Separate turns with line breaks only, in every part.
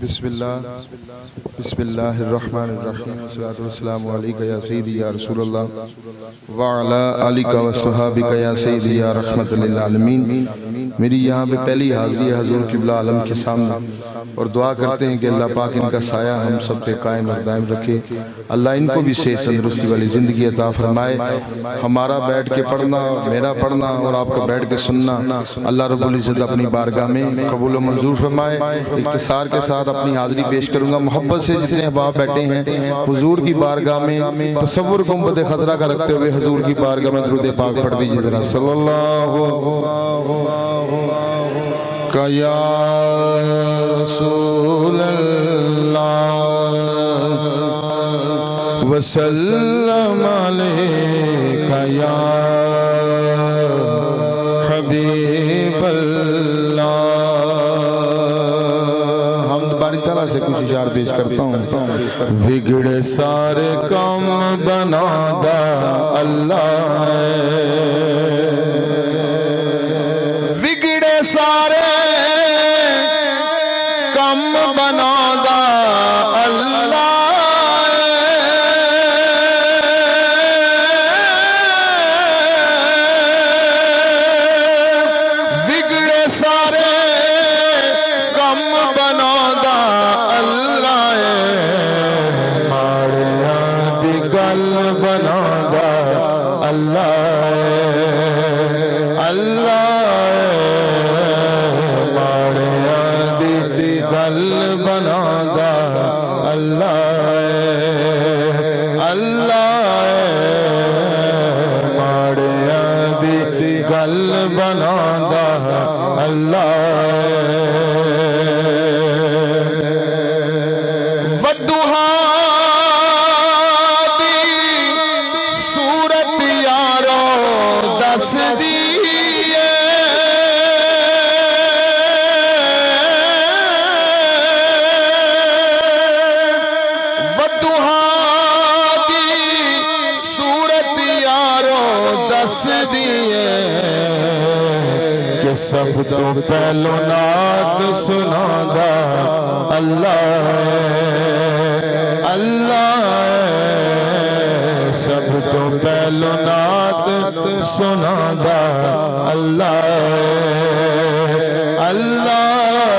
بسم اللہ الرحمن الرحیم والصلاة والسلام علیکہ یا سیدی یا رسول اللہ وعلا آلکہ وصحابکہ یا سیدی یا رحمت للعالمین۔ میری یہاں پہ پہلی حاضری ہے حضور قبلہ عالم کے سامنے، اور دعا کرتے ہیں کہ اللہ پاک ان کا سایہ ہم سب پہ قائم اور دائم رکھے، اللہ ان کو بھی صحت تندرستی والی زندگی عطا فرمائے۔ ہمارا بیٹھ کے پڑھنا، میرا پڑھنا اور آپ کا بیٹھ کے سننا اللہ رب العزت اپنی بارگاہ میں قبول و منظور فرمائے۔ اختصار کے ساتھ اپنی حاضری پیش کروں گا۔ محبت سے جتنے احباب بیٹھے ہیں حضور کی بارگاہ میں تصور گنبد خضرا کا رکھتے ہوئے حضور کی بارگاہ میں درود پاک پڑھ دیجئے ذرا۔ صلی اللہ یا رسول اللہ وسلم علیکہ یا حبیب اللہ۔ ہم باری تعالیٰ سے کچھ اشعار پیش کرتا ہوں۔ بگڑے سارے کام بنا دا اللہ ہے، بگڑے سارے کام بنا دا اللہ ہے، بگڑے سارے کام بنا دا اللہ ہے، ماڑیاں دی گل بنا دا اللہ ہے، اللہ گل بنا دا اللہ ہے، اللہ ماڑیاں دی گل بنا دا اللہ ودھا دی صورت یارو دس دی کہ سب تو پہلو نعت سنا دا اللہ ہے، اللہ ہے، سب تو پہلو نعت سنا دا اللہ ہے، اللہ ہے،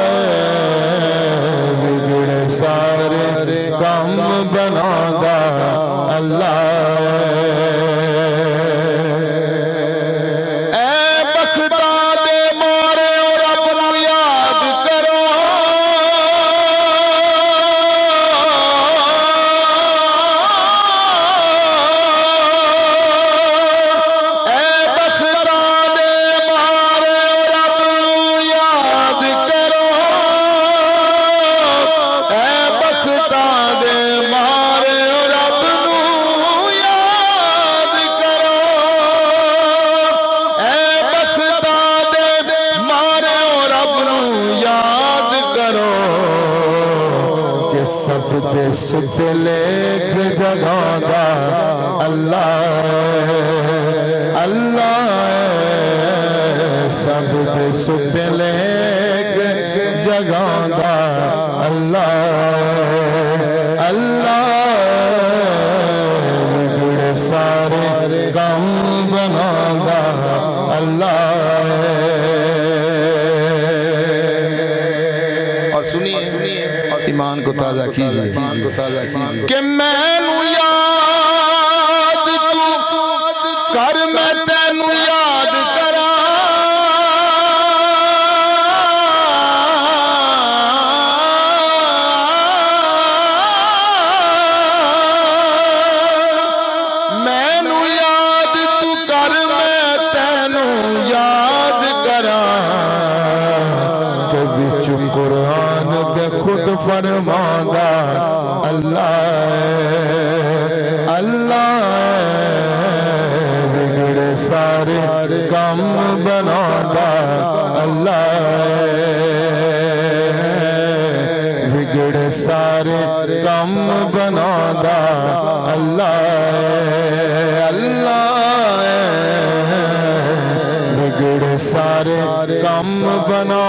بگڑے سارے کام بنا دا اللہ ہے۔ سب پہ ست لکھ جگہ دا اللہ ہے، اللہ ہے، سب پہ ست لکھ جگہ دا اللہ ہے، اللہ ہے، بگڑے سارے کام بنا دا اللہ ہے۔ اور سنیے ایمان کو تازہ کیجئے کہ میں نو یاد تو کر میں تینو یاد کرا، میں نو یاد تو کر میں تینو یاد کرا، کہ بچ قرآن دے خود فرمانا اللہ ہے، اللہ ہے، بگڑے سارے کام بنانا اللہ ہے، بگڑے سارے کام بنانا اللہ ہے، اللہ ہے، بگڑے سارے کام بنانا